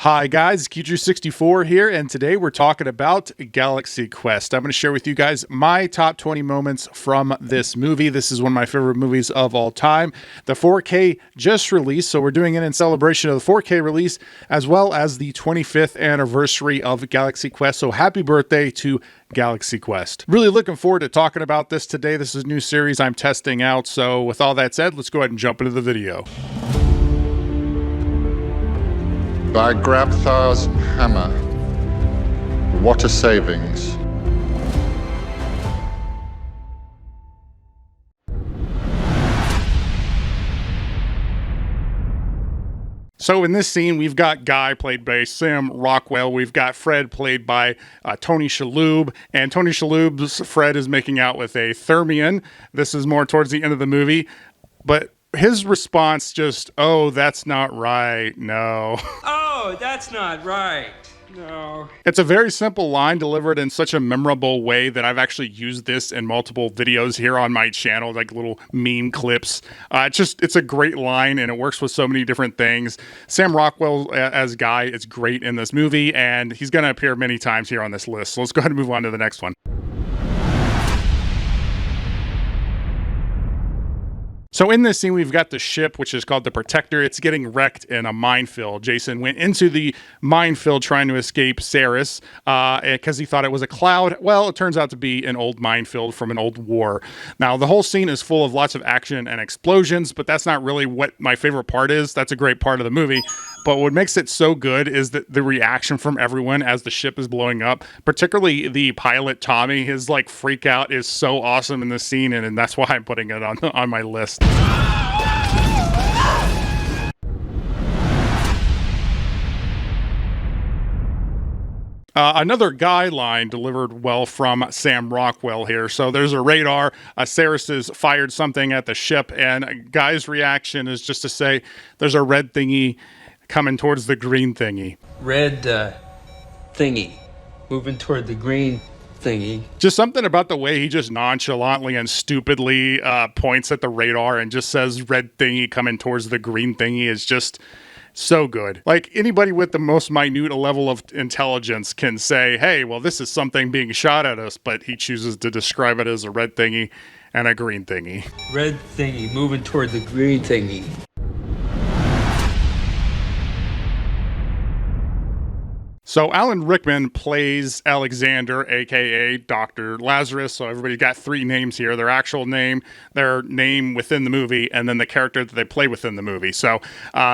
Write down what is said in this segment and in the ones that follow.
Hi guys, Q64 here, and today we're talking about Galaxy Quest. I'm going to share with you guys my top 20 moments from this movie. This is one of my favorite movies of all time. The 4K just released, so we're doing it in celebration of the 4K release, as well as the 25th anniversary of Galaxy Quest. So happy birthday to Galaxy Quest. Really looking forward to talking about this today. This is a new series I'm testing out, so with all that said, let's go ahead and jump into the video. By Grabthar's hammer, what a savings. So in this scene, we've got Guy, played by Sam Rockwell. We've got Fred, played by Tony Shalhoub. And Tony Shalhoub's Fred is making out with a Thermian. This is more towards the end of the movie. But his response just, oh, that's not right. No. Oh, that's not right. No. It's a very simple line delivered in such a memorable way that I've actually used this in multiple videos here on my channel, like little meme clips. It's a great line and it works with so many different things. Sam Rockwell as Guy is great in this movie, and he's going to appear many times here on this list. So let's go ahead and move on to the next one. So in this scene, we've got the ship, which is called the Protector. It's getting wrecked in a minefield. Jason went into the minefield trying to escape Ceres because he thought it was a cloud. Well, it turns out to be an old minefield from an old war. Now, the whole scene is full of lots of action and explosions, but that's not really what my favorite part is. That's a great part of the movie. But what makes it so good is that the reaction from everyone as the ship is blowing up, particularly the pilot, Tommy. His like freak out is so awesome in this scene, and that's why I'm putting it on my list. Another Guy line delivered well from Sam Rockwell here. So there's a radar. Ceres has fired something at the ship, and Guy's reaction is just to say, there's a red thingy coming towards the green thingy. Red thingy moving toward the green thingy. Just something about the way he just nonchalantly and stupidly points at the radar and just says red thingy coming towards the green thingy is just so good. Like anybody with the most minute level of intelligence can say, hey, well, this is something being shot at us, but he chooses to describe it as a red thingy and a green thingy. Red thingy moving toward the green thingy. So Alan Rickman plays Alexander, aka Dr. Lazarus. So everybody got three names here: their actual name, their name within the movie, and then the character that they play within the movie. So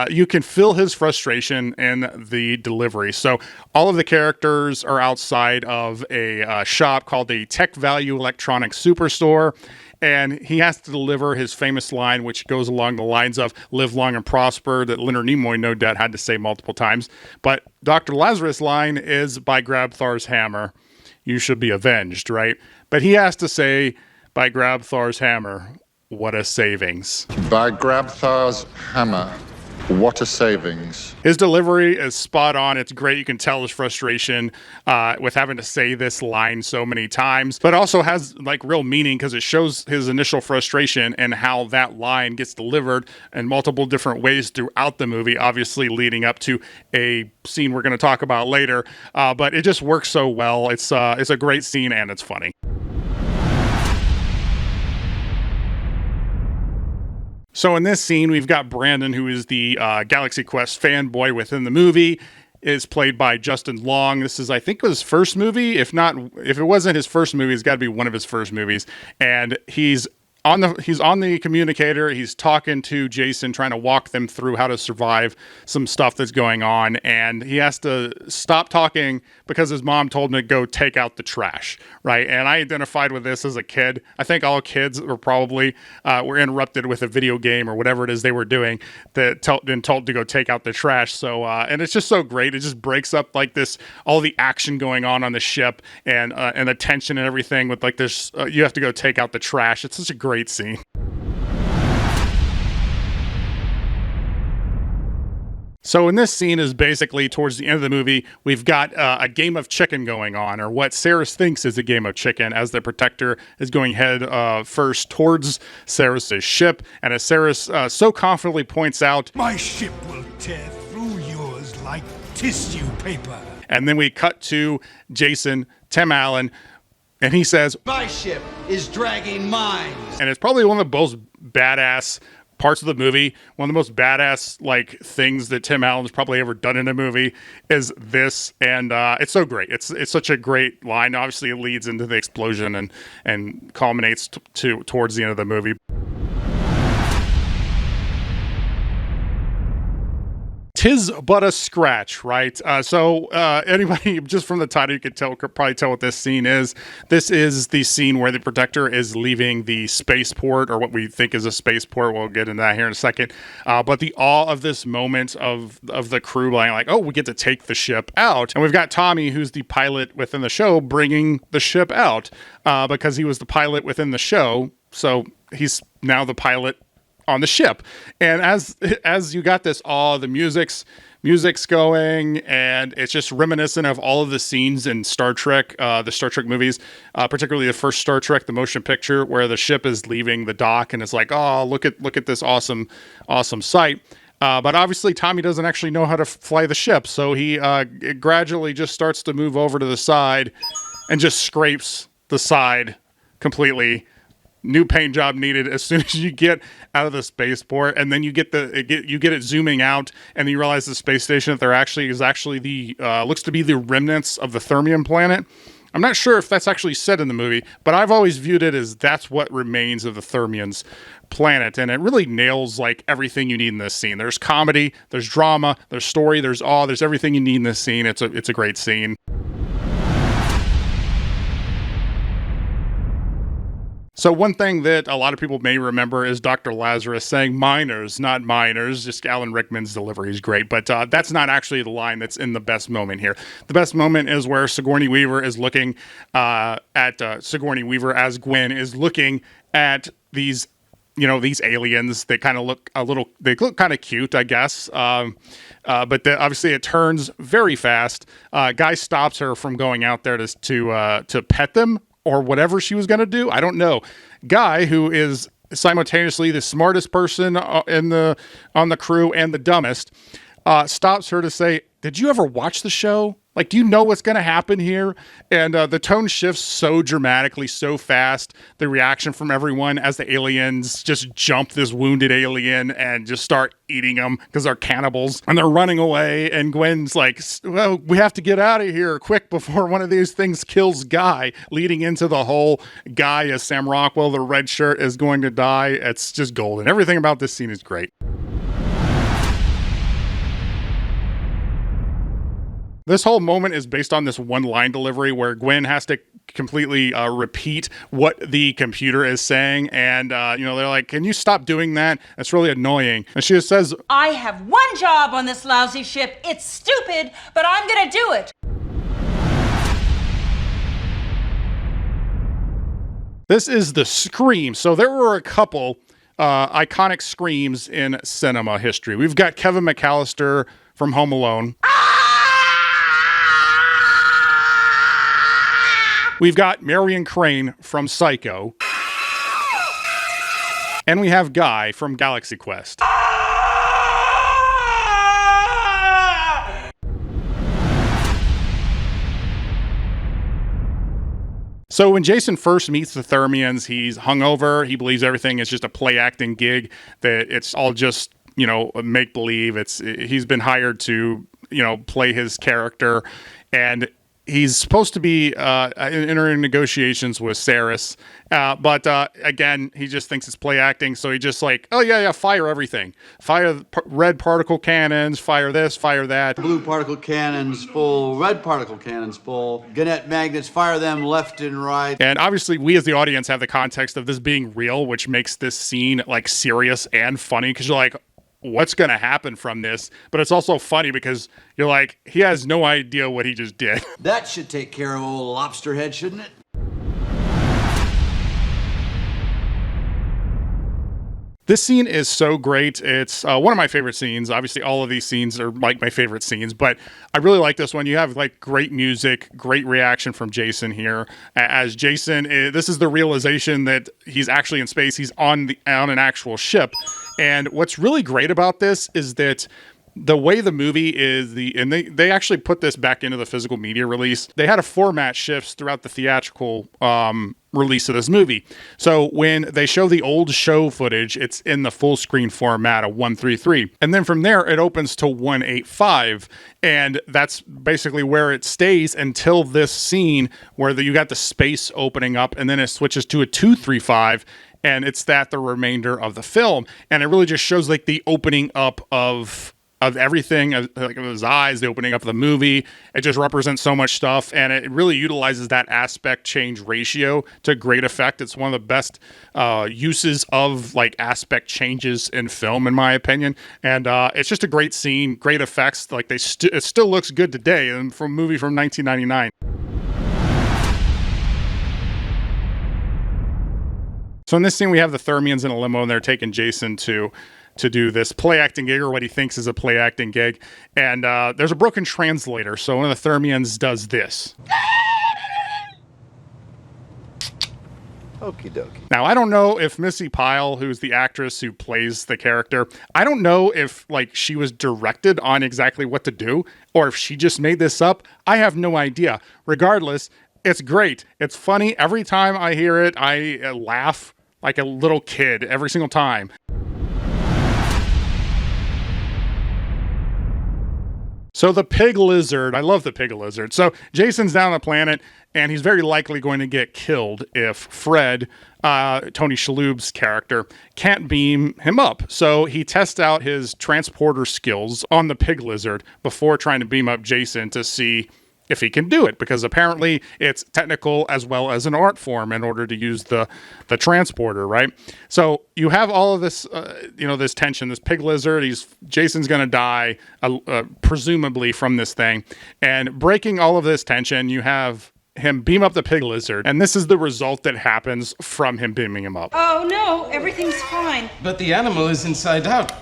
you can feel his frustration in the delivery. So all of the characters are outside of a shop called the Tech Value Electronics Superstore. And he has to deliver his famous line, which goes along the lines of live long and prosper, that Leonard Nimoy, no doubt, had to say multiple times. But Dr. Lazarus' line is by Grabthar's hammer, you should be avenged, right? But he has to say, by Grabthar's hammer, what a savings. By Grabthar's hammer, what a savings. His delivery is spot on. It's great. You can tell his frustration with having to say this line so many times, but also has like real meaning because it shows his initial frustration and how that line gets delivered in multiple different ways throughout the movie, obviously leading up to a scene we're going to talk about later. But it just works so well. It's a great scene and it's funny. So in this scene, we've got Brandon, who is the Galaxy Quest fanboy within the movie, is played by Justin Long. This is, I think, his first movie. If it wasn't his first movie, it's got to be one of his first movies. And he's on the communicator. He's talking to Jason, trying to walk them through how to survive some stuff that's going on. And he has to stop talking because his mom told him to go take out the trash, right? And I identified with this as a kid. I think all kids were probably were interrupted with a video game or whatever it is they were doing that been told to go take out the trash. So and it's just so great. It just breaks up like this, all the action going on the ship and the tension and everything with like this. You have to go take out the trash. It's such a great scene. So in this scene is basically towards the end of the movie, we've got a game of chicken going on, or what Ceres thinks is a game of chicken, as the Protector is going head first towards Ceres' ship. And as Ceres so confidently points out, my ship will tear through yours like tissue paper. And then we cut to Jason, Tim Allen, and he says, My ship is dragging mines. and it's probably one of the most badass parts of the movie, one of the most badass like things that Tim Allen's probably ever done in a movie is this, and it's so great. It's such a great line. Obviously, it leads into the explosion and culminates towards the end of the movie. Tis but a scratch, right? So anybody just from the title, you could probably tell what this scene is. This is the scene where the Protector is leaving the spaceport, or what we think is a spaceport. We'll get into that here in a second. But the awe of this moment of the crew being like, oh, we get to take the ship out. And we've got Tommy, who's the pilot within the show, bringing the ship out because he was the pilot within the show. So he's now the pilot on the ship. And as you got this awe, the music's going, and it's just reminiscent of all of the scenes in Star Trek, the Star Trek movies, particularly the first Star Trek, the motion picture, where the ship is leaving the dock and it's like, oh, look at this awesome sight. But obviously Tommy doesn't actually know how to fly the ship, so he gradually just starts to move over to the side and just scrapes the side completely. New paint job needed as soon as you get out of the spaceport, and then you get it zooming out, and then you realize the space station that they're actually is the looks to be the remnants of the Thermium planet. I'm not sure if that's actually said in the movie, but I've always viewed it as that's what remains of the Thermians planet, and it really nails like everything you need in this scene. There's comedy, there's drama, there's story, there's awe, there's everything you need in this scene. It's a great scene. So one thing that a lot of people may remember is Dr. Lazarus saying miners, not miners. Just Alan Rickman's delivery is great, but that's not actually the line that's in the best moment here. The best moment is where Sigourney Weaver is looking at Sigourney Weaver as Gwen is looking at these aliens. They kind of look they look kind of cute, I guess. But obviously it turns very fast. Guy stops her from going out there to pet them, or whatever she was going to do. I don't know. Guy, who is simultaneously the smartest person on the crew and the dumbest, stops her to say, did you ever watch the show? Like, do you know what's going to happen here? And the tone shifts so dramatically, so fast. The reaction from everyone as the aliens just jump this wounded alien and just start eating them because they're cannibals. And they're running away. And Gwen's like, well, we have to get out of here quick before one of these things kills Guy, leading into the whole Guy as Sam Rockwell, the red shirt, is going to die. It's just golden. Everything about this scene is great. This whole moment is based on this one line delivery where Gwen has to completely repeat what the computer is saying. And, they're like, can you stop doing that? That's really annoying. And she just says, I have one job on this lousy ship. It's stupid, but I'm going to do it. This is the scream. So there were a couple iconic screams in cinema history. We've got Kevin McAllister from Home Alone. We've got Marion Crane from Psycho. And we have Guy from Galaxy Quest. So when Jason first meets the Thermians, he's hungover. He believes everything is just a play acting gig, that it's all just, make believe. He's been hired to, play his character, and he's supposed to be entering negotiations with Saris, but again, he just thinks it's play acting, so he just like, oh yeah, fire everything. Fire red particle cannons, fire this, fire that. Blue particle cannons full, red particle cannons full, Gannett magnets, fire them left and right. And obviously, we as the audience have the context of this being real, which makes this scene like serious and funny, because you're like, what's going to happen from this? But it's also funny because you're like, he has no idea what he just did. That should take care of old lobster head, shouldn't it? This scene is so great. It's one of my favorite scenes. Obviously, all of these scenes are like my favorite scenes, but I really like this one. You have like great music, great reaction from Jason here. As Jason, this is the realization that he's actually in space. He's on an actual ship. And what's really great about this is that the way the movie is and they actually put this back into the physical media release. They had a format shifts throughout the theatrical release of this movie. So when they show the old show footage, it's in the full screen format of 133. And then from there, it opens to 185. And that's basically where it stays until this scene where you got the space opening up, and then it switches to a 235. And it's the remainder of the film. And it really just shows like the opening up of everything, like of his eyes, the opening up of the movie. It just represents so much stuff, and it really utilizes that aspect change ratio to great effect. It's one of the best uses of like aspect changes in film, in my opinion. And it's just a great scene, great effects. Like it still looks good today, and from a movie from 1999. So in this scene, we have the Thermians in a limo, and they're taking Jason to do this play acting gig, or what he thinks is a play acting gig. And there's a broken translator. So one of the Thermians does this. Okie dokie. Now, I don't know if Missy Pyle, who's the actress who plays the character, I don't know if like she was directed on exactly what to do, or if she just made this up. I have no idea. Regardless, it's great. It's funny. Every time I hear it, I laugh like a little kid every single time. So the pig lizard, I love the pig lizard. So Jason's down on the planet, and he's very likely going to get killed if Fred, Tony Shalhoub's character, can't beam him up. So he tests out his transporter skills on the pig lizard before trying to beam up Jason to see if he can do it, because apparently it's technical as well as an art form in order to use the transporter, right? So you have all of this, this tension, this pig lizard, Jason's going to die, presumably from this thing, and breaking all of this tension, you have him beam up the pig lizard, and this is the result that happens from him beaming him up. Oh no, everything's fine. But the animal is inside out.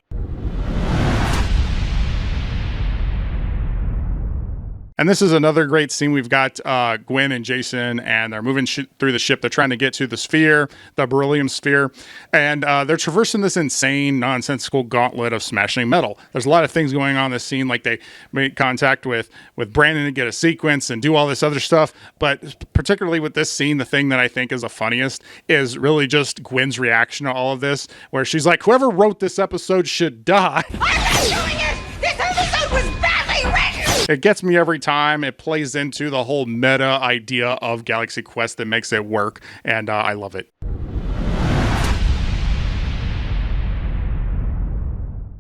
And this is another great scene. We've got Gwen and Jason, and they're moving through the ship. They're trying to get to the sphere, the beryllium sphere, and they're traversing this insane, nonsensical gauntlet of smashing metal. There's a lot of things going on in this scene, like they make contact with Brandon to get a sequence and do all this other stuff. But particularly with this scene, the thing that I think is the funniest is really just Gwen's reaction to all of this, where she's like, whoever wrote this episode should die. I'm not doing it! This episode was badly written! It gets me every time. It plays into the whole meta idea of Galaxy Quest that makes it work, and I love it.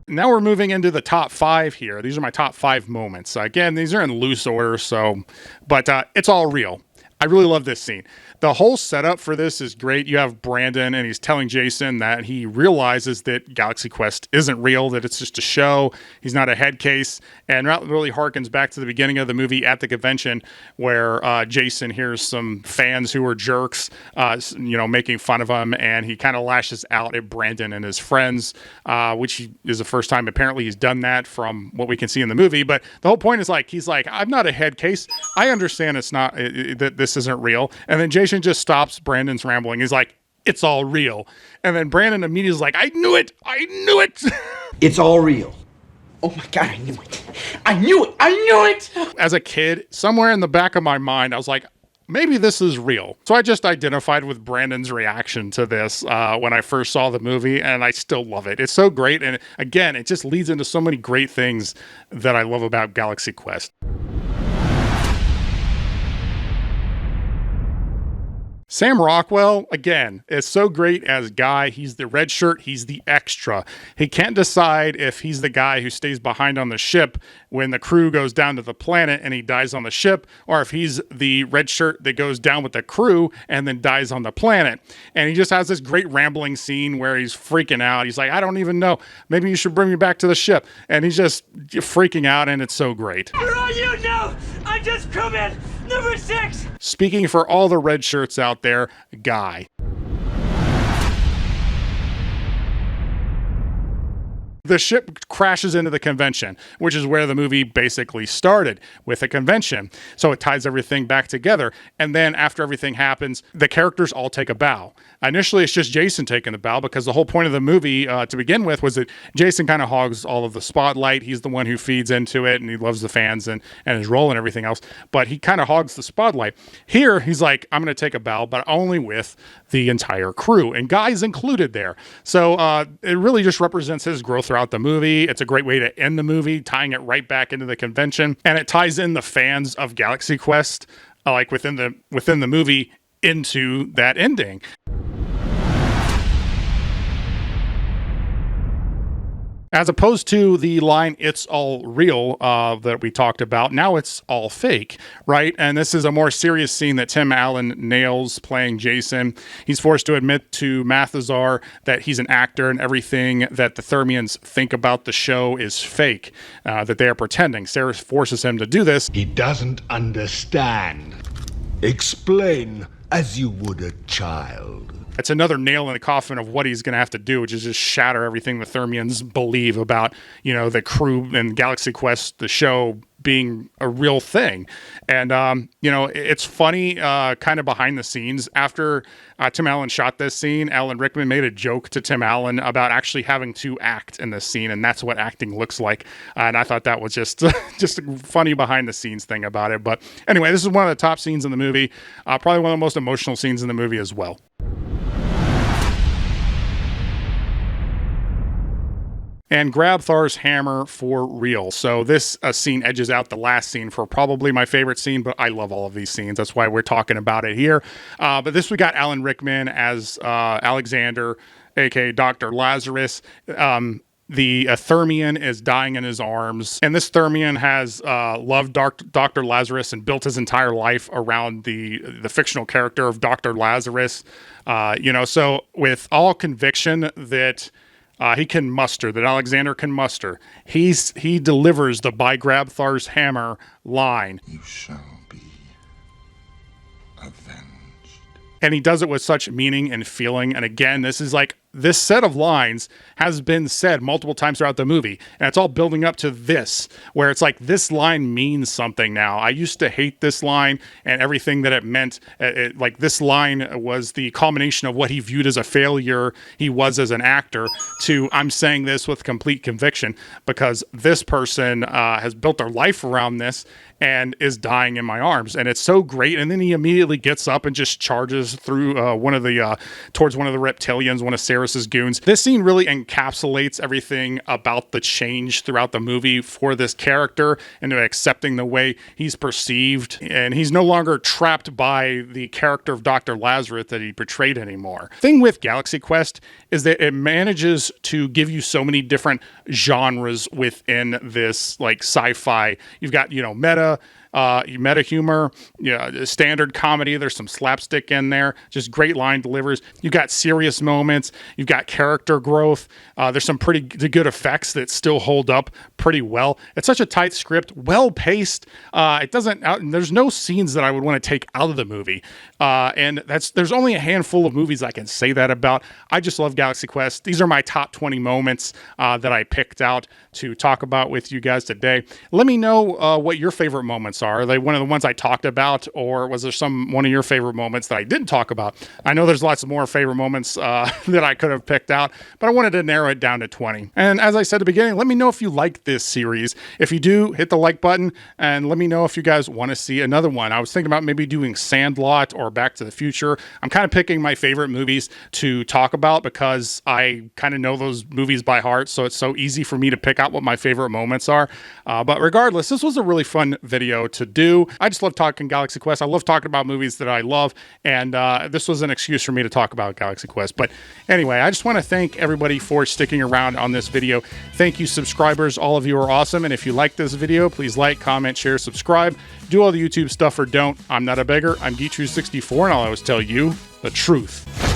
Now we're moving into the top 5 here. These are my top 5 moments. Again, these are in loose order, but it's all real. I really love this scene. The whole setup for this is great. You have Brandon, and he's telling Jason that he realizes that Galaxy Quest isn't real, that it's just a show. He's not a head case. And that really harkens back to the beginning of the movie at the convention, where Jason hears some fans who are jerks, making fun of him, and he kind of lashes out at Brandon and his friends, which is the first time apparently he's done that from what we can see in the movie. But the whole point is he's like, I'm not a head case. I understand it's not that this isn't real. And then Jason just stops Brandon's rambling. He's like, it's all real. And then Brandon immediately is like, I knew it. It's all real. Oh my God, I knew it. I knew it. As a kid, somewhere in the back of my mind, I was like, maybe this is real. So I just identified with Brandon's reaction to this when I first saw the movie, and I still love it. It's so great. And again, it just leads into so many great things that I love about Galaxy Quest. Sam Rockwell, again, is so great as Guy. He's the red shirt. He's the extra. He can't decide if he's the guy who stays behind on the ship when the crew goes down to the planet and he dies on the ship, or if he's the red shirt that goes down with the crew and then dies on the planet. And he just has this great rambling scene where he's freaking out. He's like, I don't even know. Maybe you should bring me back to the ship. And he's just freaking out, and it's so great. For all you know, I'm just crewman number 6. Speaking for all the red shirts out there, Guy. The ship crashes into the convention, which is where the movie basically started, with a convention. So it ties everything back together. And then after everything happens, the characters all take a bow. Initially, it's just Jason taking the bow, because the whole point of the movie to begin with was that Jason kind of hogs all of the spotlight. He's the one who feeds into it, and he loves the fans and his role and everything else. But he kind of hogs the spotlight. Here, he's like, I'm going to take a bow, but only with the entire crew, and guys included there. So it really just represents his growth throughout the movie. It's a great way to end the movie, tying it right back into the convention, and it ties in the fans of Galaxy Quest, like within the movie, into that ending. As opposed to the line, "It's all real," that we talked about, now it's all fake, right? And this is a more serious scene that Tim Allen nails playing Jason. He's forced to admit to Mathazar that he's an actor and everything that the Thermians think about the show is fake, that they are pretending. Sarah forces him to do this. He doesn't understand. Explain as you would a child. It's another nail in the coffin of what he's going to have to do, which is just shatter everything the Thermians believe about, the crew and Galaxy Quest, the show, being a real thing. And, it's funny, kind of behind the scenes. After Tim Allen shot this scene, Alan Rickman made a joke to Tim Allen about actually having to act in this scene, and that's what acting looks like. And I thought that was just a funny behind the scenes thing about it. But anyway, this is one of the top scenes in the movie, probably one of the most emotional scenes in the movie as well. And Grabthar's hammer for real. So this scene edges out the last scene for probably my favorite scene, but I love all of these scenes. That's why we're talking about it here. But this, we got Alan Rickman as Alexander, aka Dr. Lazarus. The Thermian is dying in his arms, and this Thermian has loved Dr. Lazarus and built his entire life around the fictional character of Dr. Lazarus. So with all conviction that he can muster, that Alexander can muster, he delivers the "by Grabthar's hammer" line. You shall be avenged. And he does it with such meaning and feeling. And again, this set of lines has been said multiple times throughout the movie, and it's all building up to this, where it's like, this line means something now. I used to hate this line and everything that it meant. Like, this line was the culmination of what he viewed as a failure he was as an actor, to I'm saying this with complete conviction because this person has built their life around this and is dying in my arms. And it's so great. And then he immediately gets up and just charges through towards one of the reptilians, one of Sarah's goons. This scene really encapsulates everything about the change throughout the movie for this character, into accepting the way he's perceived. And he's no longer trapped by the character of Dr. Lazarus that he portrayed anymore. Thing with Galaxy Quest is that it manages to give you so many different genres within this, like, sci-fi. You've got, meta humor, standard comedy. There's some slapstick in there, just great line delivers. You've got serious moments. You've got character growth. There's some pretty good effects that still hold up pretty well. It's such a tight script, well paced. There's no scenes that I would want to take out of the movie. And there's only a handful of movies I can say that about. I just love Galaxy Quest. These are my top 20 moments that I picked out to talk about with you guys today. Let me know what your favorite moments are. Are they one of the ones I talked about, or was there one of your favorite moments that I didn't talk about? I know there's lots of more favorite moments that I could have picked out, but I wanted to narrow it down to 20. And as I said at the beginning, let me know if you like this series. If you do, hit the like button, and let me know if you guys want to see another one. I was thinking about maybe doing Sandlot or Back to the Future. I'm kind of picking my favorite movies to talk about because I kind of know those movies by heart, so it's so easy for me to pick out what my favorite moments are. But regardless, this was a really fun video to do. I just love talking Galaxy Quest. I love talking about movies that I love, and this was an excuse for me to talk about Galaxy Quest. But anyway, I just want to thank everybody for sticking around on this video. Thank you, subscribers. All of you are awesome, and if you like this video, please like, comment, share, subscribe. Do all the YouTube stuff or don't. I'm not a beggar. I'm Geetrue64, and I'll always tell you the truth.